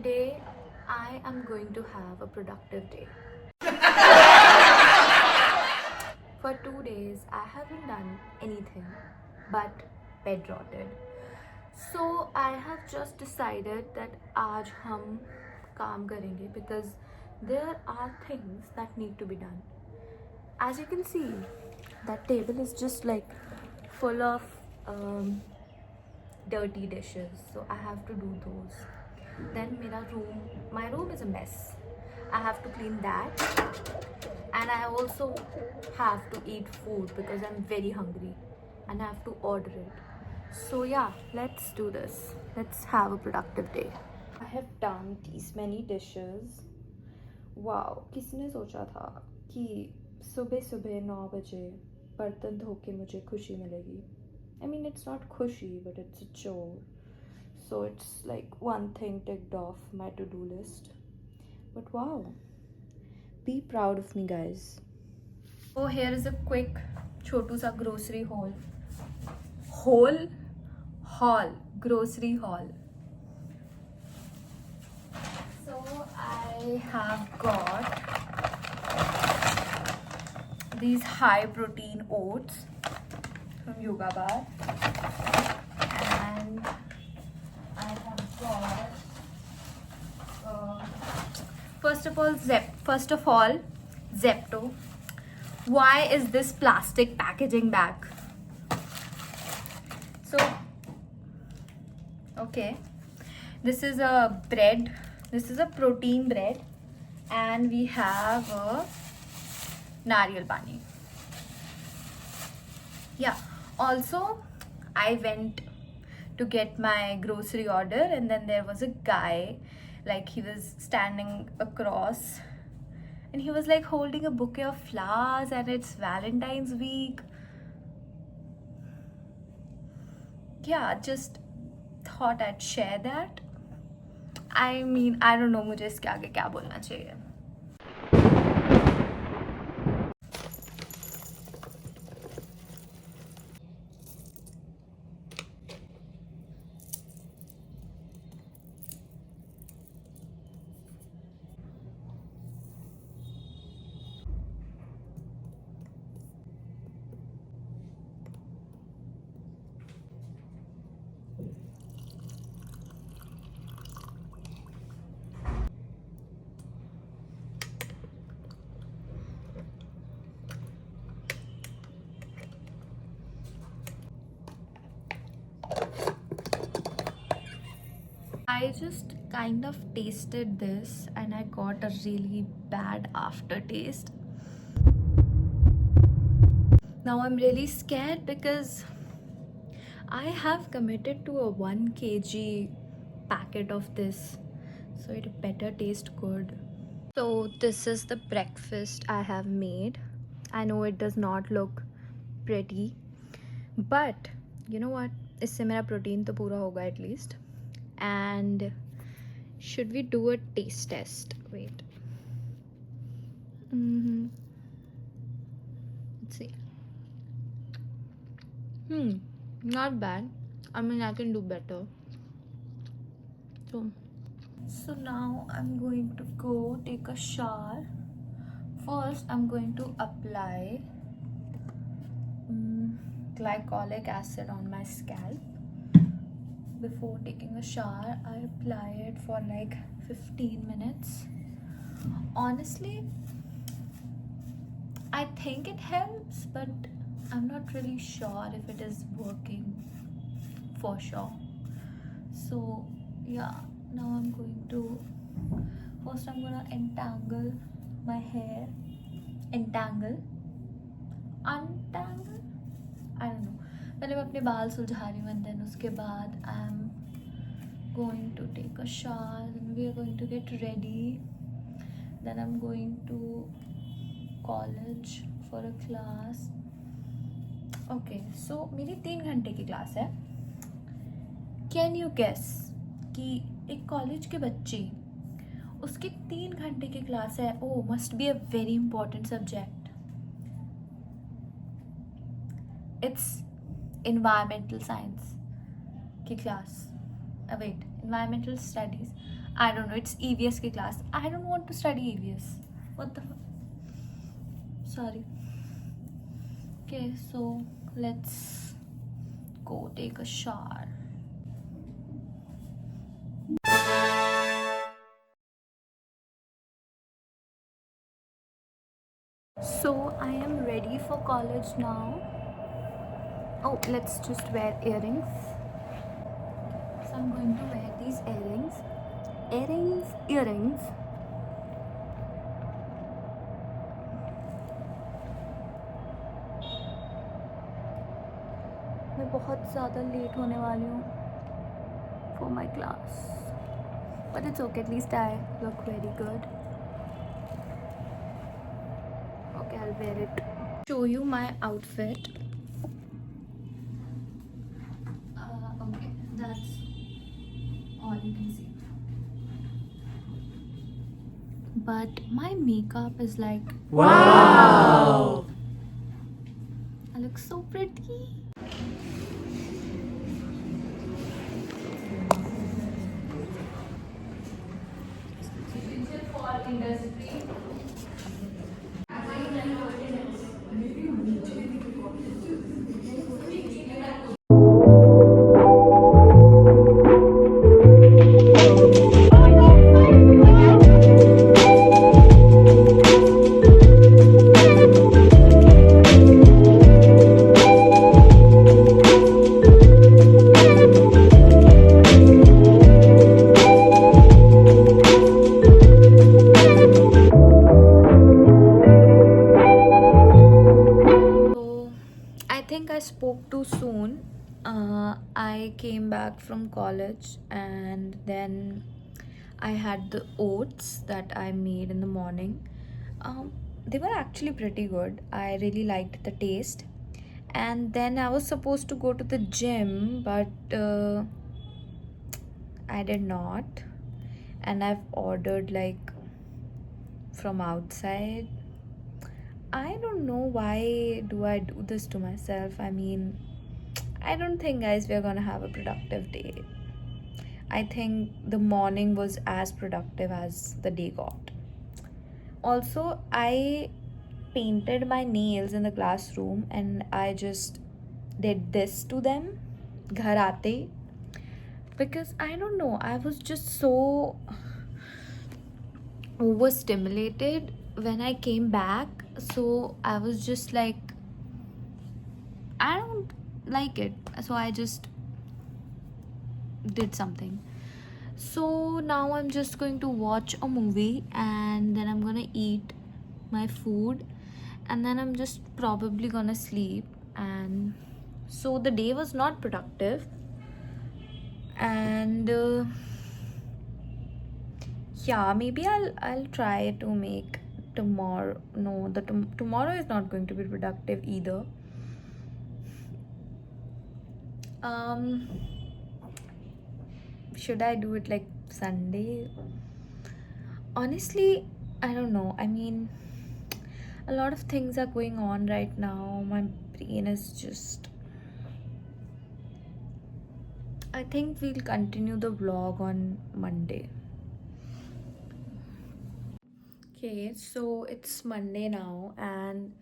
Today I am going to have a productive day. For 2 days I haven't done anything but bed rotted. So I have just decided that आज हम काम करेंगे because there are things that need to be done. As you can see, that table is just like full of dirty dishes, so I have to do those. Then my room is a mess. I have to clean that, and I also have to eat food because I'm very hungry and I have to order it. So yeah, let's do this. Let's have a productive day. I have done these many dishes. Wow, किसने सोचा था कि सुबह सुबह 9 बजे बर्तन धो के मुझे खुशी मिलेगी. I mean, it's not खुशी, but it's a chore. So it's like one thing ticked off my to-do list. But wow, be proud of me, guys. So here is a quick छोटू सा grocery haul. Grocery haul. So I have got these high protein oats from Yoga Bar, and I have got first of all Zepto. Why is this plastic packaging bag? So okay, this is a bread. This is a protein bread, and we have a nariyal pani. Yeah, also I went to get my grocery order, and then there was a guy, like he was standing across and he was like holding a bouquet of flowers, and it's Valentine's week. Yeah, just thought I'd share that. I mean, I don't know मुझे इसके आगे क्या बोलना चाहिए. I just kind of tasted this and I got a really bad aftertaste. Now I'm really scared because I have committed to a 1 kg packet of this, so it better taste good. So this is the breakfast I have made. I know it does not look pretty, but you know what? इससे मेरा protein तो पूरा होगा at least. And should we do a taste test? Wait. Let's see. Not bad. I mean, I can do better. So now I'm going to go take a shower. First, I'm going to apply glycolic acid on my scalp. Before taking a shower, I apply it for like 15 minutes. Honestly, I think it helps, but I'm not really sure if it is working for sure. So yeah, now I'm going to entangle my hair. Untangle, I don't know. पहले मैं अपने बाल सुलझा रही हूँ, and then उसके बाद I'm going to take a shower, then we are going to get ready, then I'm going to college for a class. Okay, so मेरी 3 घंटे की क्लास है. Can you guess कि एक कॉलेज के बच्चे उसके 3 घंटे की क्लास है. Oh, must be a very important subject. It's environmental science की class. Wait, environmental studies. I don't know, it's EVS ki class. I don't want to study EVS. What the fuck? Sorry. Okay, so let's go take a shower. So I am ready for college now. Oh, let's just wear earrings. So I'm going to wear these earrings. Earrings. मैं बहुत ज़्यादा late होने वाली हूँ for my class. But it's okay, at least I look very good. Okay, I'll wear it. Show you my outfit. Okay, that's all you can see. But my makeup is like, wow! I look so pretty. I think I spoke too soon. I came back from college and then I had the oats that I made in the morning. They were actually pretty good. I really liked the taste. And then I was supposed to go to the gym, but I did not. And I've ordered like from outside. I don't know why do I do this to myself. I mean, I don't think, guys, we're gonna have a productive day. I think the morning was as productive as the day got. Also, I painted my nails in the classroom and I just did this to them ghar aate, because I don't know, I was just so overstimulated when I came back. So I was just like, I don't like it. So I just did something. So now I'm just going to watch a movie and then I'm gonna eat my food and then I'm just probably gonna sleep. And so the day was not productive. And yeah, maybe I'll try to make tomorrow. No, tomorrow is not going to be productive either. Should I do it like Sunday? Honestly, I don't know. I mean, a lot of things are going on right now. My brain is just, I think we'll continue the vlog on Monday. Okay, so it's Monday now and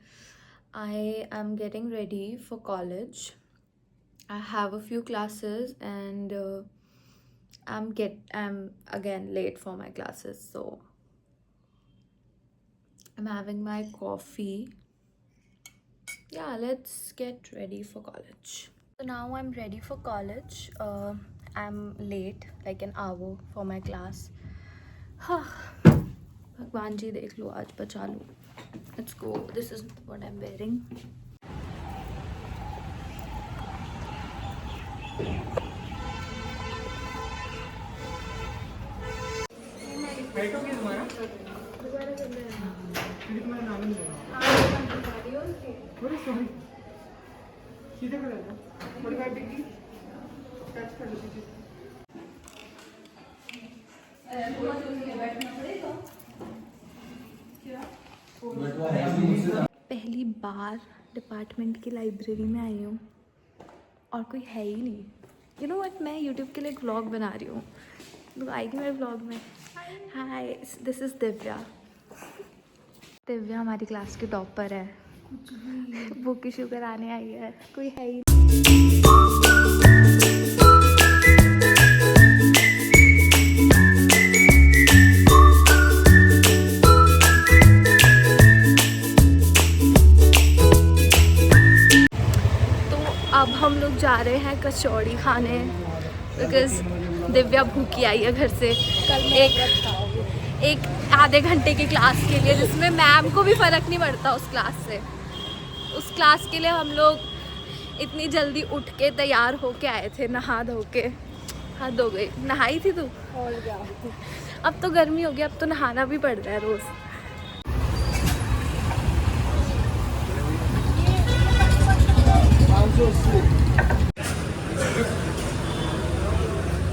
I am getting ready for college. I have a few classes and I'm again late for my classes, so I'm having my coffee. Yeah, let's get ready for college. So now I'm ready for college. I'm late, like an hour for my class. भगवान जी देख लो, आज बचा लो. Let's go. This is what I'm wearing. पहली बार department की library में आई हूँ और कोई है ही नहीं. यू नो व्हाट, मैं यूट्यूब के लिए एक व्लॉग बना रही हूँ तू आएगी मेरे ब्लॉग में? हाय, दिस इज दिव्या। दिव्या हमारी क्लास की टॉपर है। बुक इशू कराने आई है, कोई है ही। अब हम लोग जा रहे हैं कचौड़ी खाने, बिकॉज दिव्या भूखी आई है घर से। एक आधे घंटे की क्लास के लिए, जिसमें मैम को भी फ़र्क नहीं पड़ता उस क्लास से। उस क्लास के लिए हम लोग इतनी जल्दी उठ के तैयार होके आए थे, नहा धो के। हद हो गई, नहाई थी तू? और क्या। अब तो गर्मी हो गई, अब तो नहाना भी पड़ रहा है रोज़।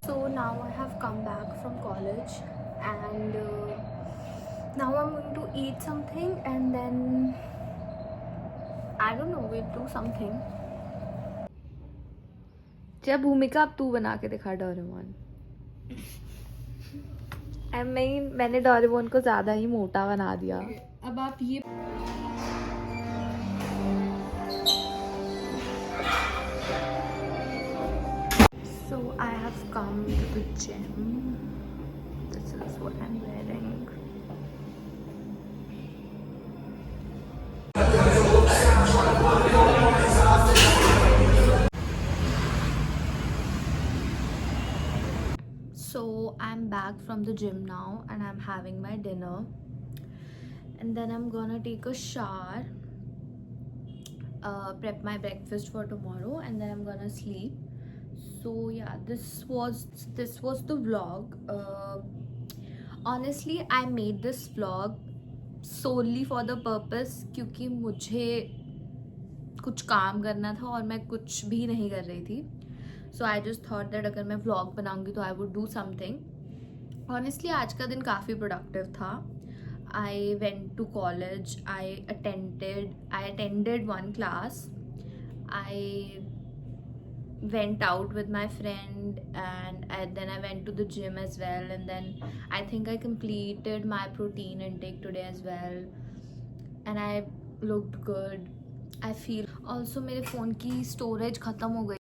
So now I have come back from college and now I'm going to eat something and then I don't know, we'll do something. जब भूमिका अब तू बना के दिखा डोरेमोन। मैंने डोरेमोन को ज़्यादा ही मोटा बना दिया। अब आप ये So I have come to the gym. This is what I'm wearing. So I'm back from the gym now and I'm having my dinner. And then I'm gonna take a shower, prep my breakfast for tomorrow, and then I'm gonna sleep. So yeah, this was the vlog. Honestly, I made this vlog solely for the purpose क्योंकि मुझे कुछ काम करना था और मैं कुछ भी नहीं कर रही थी. So I just thought that अगर मैं vlog बनाऊंगी तो I would do something. Honestly, आज का दिन काफ़ी productive था. I went to college. I attended one class. I went out with my friend and then I went to the gym as well, and then I think I completed my protein intake today as well and I looked good. I feel also मेरे phone की storage ख़त्म हो गई